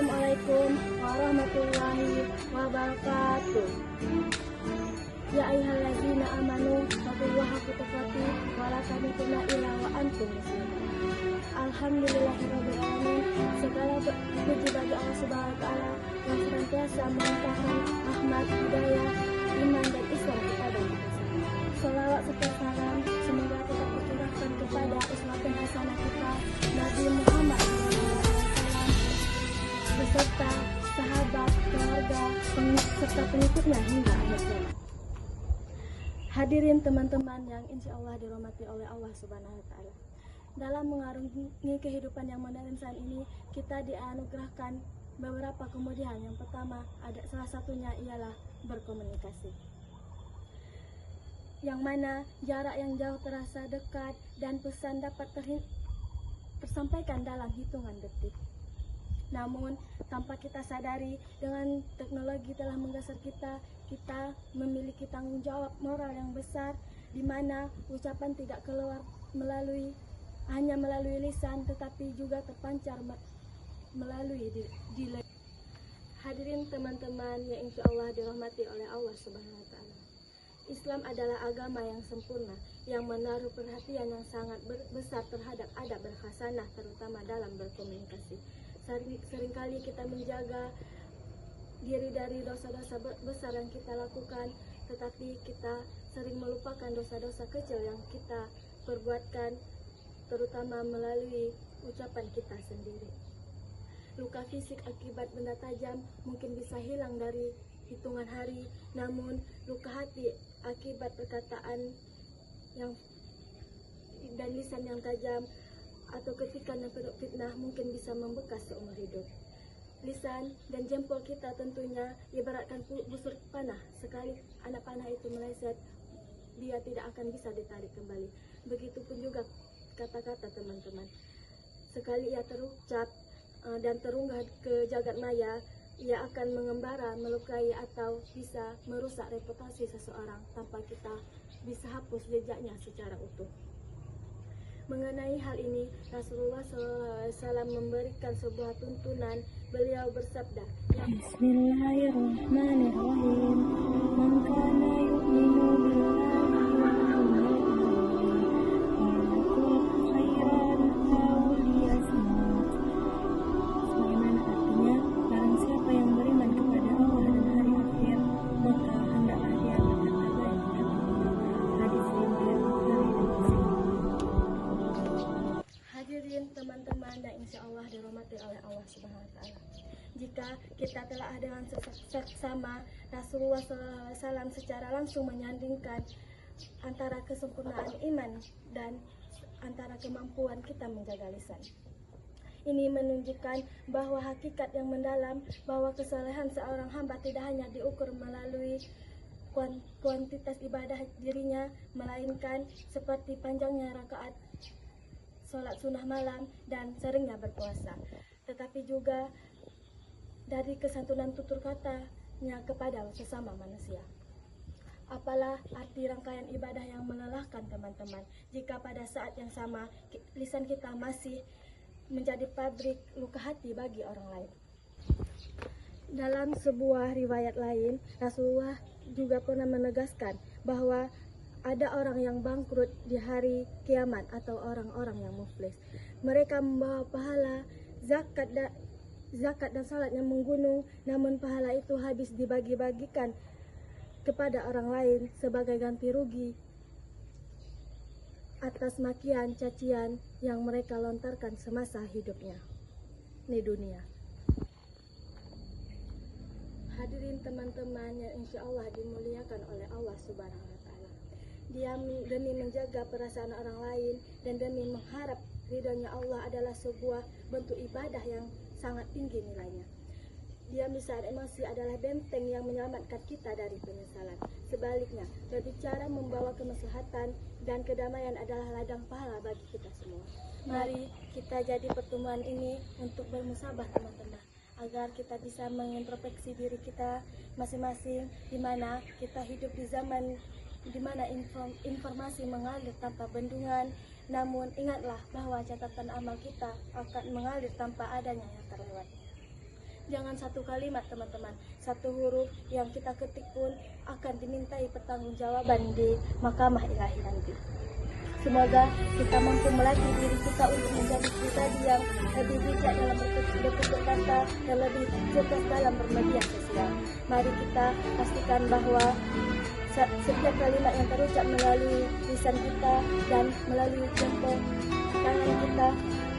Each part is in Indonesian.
Assalamualaikum warahmatullahi wabarakatuh. Ya ayyuhallazina amanu taqullaha haqqa tuqatih wa la tamutunna illa wa antum muslimun. Alhamdulillahirabbil alamin. Segala puji bagi Allah Subhanahu wa taala yang senantiasa melimpahkan rahmat, hidayah, iman dan Islam kepada kita semua. Salawat serta salam semoga tetap tercurahkan kepada uswatun hasanah kita Nabi Muhammad beserta sahabat, keluarga, serta pengikutnya hingga akhir zaman. Hadirin teman-teman yang insya Allah dirahmati oleh Allah Subhanahu wa Ta'ala, dalam mengarungi kehidupan yang modern saat ini, kita dianugerahkan beberapa kemudahan. Yang pertama, salah satunya ialah berkomunikasi, yang mana jarak yang jauh terasa dekat dan pesan dapat tersampaikan dalam hitungan detik. Namun, tanpa kita sadari, dengan teknologi telah menggeser kita memiliki tanggung jawab moral yang besar, di mana ucapan tidak keluar hanya melalui lisan, tetapi juga terpancar melalui delay. Hadirin teman-teman yang insya Allah dirahmati oleh Allah Subhanahu wa Ta'ala, Islam adalah agama yang sempurna, yang menaruh perhatian yang sangat besar terhadap adab berkhasanah, terutama dalam berkomunikasi. Seringkali kita menjaga diri dari dosa-dosa besar yang kita lakukan, tetapi kita sering melupakan dosa-dosa kecil yang kita perbuatkan, terutama melalui ucapan kita sendiri. Luka fisik akibat benda tajam mungkin bisa hilang dari hitungan hari, namun luka hati akibat perkataan dan lisan yang tajam atau kritikan dan fitnah mungkin bisa membekas seumur hidup. Lisan dan jempol kita tentunya ibaratkan busur panah, sekali anak panah itu meleset, dia tidak akan bisa ditarik kembali. Begitupun juga kata-kata teman-teman, sekali ia terucap dan terunggah ke jagat maya, ia akan mengembara, melukai atau bisa merusak reputasi seseorang tanpa kita bisa hapus jejaknya secara utuh. Mengenai hal ini, Rasulullah SAW memberikan sebuah tuntunan. Beliau bersabda, Bismillahirrahmanirrahim. Man kana yu'minu billahi wal yawmil akhir khairan aw liyasmut. Sebagaimana artinya, barang siapa yang beriman kepada Allah dan hari akhir, maka hendaklah dia berkata baik kepada Allah. Hadis riwayat Bukhari dan Muslim. Hadirin teman-teman yang insya Allah dirahmati oleh Allah Subhanahu wa Ta'ala, jika kita telah dengan seksama, Rasulullah SAW secara langsung menyandingkan antara kesempurnaan iman dan antara kemampuan kita menjaga lisan. Ini menunjukkan bahwa hakikat yang mendalam, bahwa kesalehan seorang hamba tidak hanya diukur melalui kuantitas ibadah dirinya, melainkan seperti panjangnya rakaat sholat sunnah malam dan seringnya berpuasa, tetapi juga dari kesantunan tutur katanya kepada sesama manusia. Apalah arti rangkaian ibadah yang melelahkan teman-teman, jika pada saat yang sama lisan kita masih menjadi pabrik luka hati bagi orang lain. Dalam sebuah riwayat lain, Rasulullah juga pernah menegaskan bahwa ada orang yang bangkrut di hari kiamat atau orang-orang yang muflis. Mereka membawa pahala, zakat dan salat yang menggunung, namun pahala itu habis dibagi-bagikan kepada orang lain sebagai ganti rugi atas makian, cacian yang mereka lontarkan semasa hidupnya di dunia. Hadirin teman-teman yang insya Allah dimuliakan oleh Allah Subhanahu wa Ta'ala, dia demi menjaga perasaan orang lain dan demi mengharap ridhonya Allah adalah sebuah bentuk ibadah yang sangat tinggi nilainya. Diam di saat emosi adalah benteng yang menyelamatkan kita dari penyesalan. Sebaliknya, berbicara membawa kemaslahatan dan kedamaian adalah ladang pahala bagi kita semua. Mari kita jadi pertemuan ini untuk bermusabah teman-teman, agar kita bisa mengintrospeksi diri kita masing-masing, di mana kita hidup di zaman di mana informasi mengalir tanpa bendungan. Namun ingatlah bahwa catatan amal kita akan mengalir tanpa adanya yang terlewat. Jangan satu kalimat teman-teman, satu huruf yang kita ketik pun akan dimintai pertanggungjawaban di mahkamah ilahi nanti. Semoga kita mampu melatih diri kita untuk menjadi pribadi yang lebih bijak dalam bertutur kata dan lebih cerdas dalam bermedia sosial. Mari kita pastikan bahwa setiap kalimat yang terucap melalui lisan kita dan melalui jempol tangan kita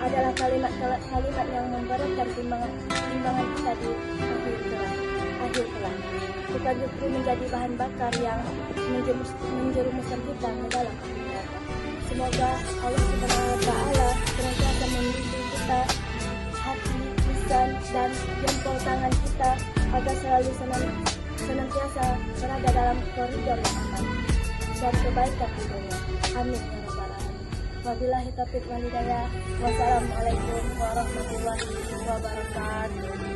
adalah kalimat yang memberatkan timbangan kita di akhir kelak. Bukan justru menjadi bahan bakar yang menjerumuskan kita ke dalam api neraka. Semoga Allah Subhanahu wa Ta'ala senantiasa membimbing kita, hati, lisan, dan jempol tangan kita agar selalu senantiasa berada dalam koridor yang aman dan kebaikan di dunia. Amin ya rabbal alamin. Wabillahi taufiq wal hidayah. Wassalamualaikum warahmatullahi wabarakatuh.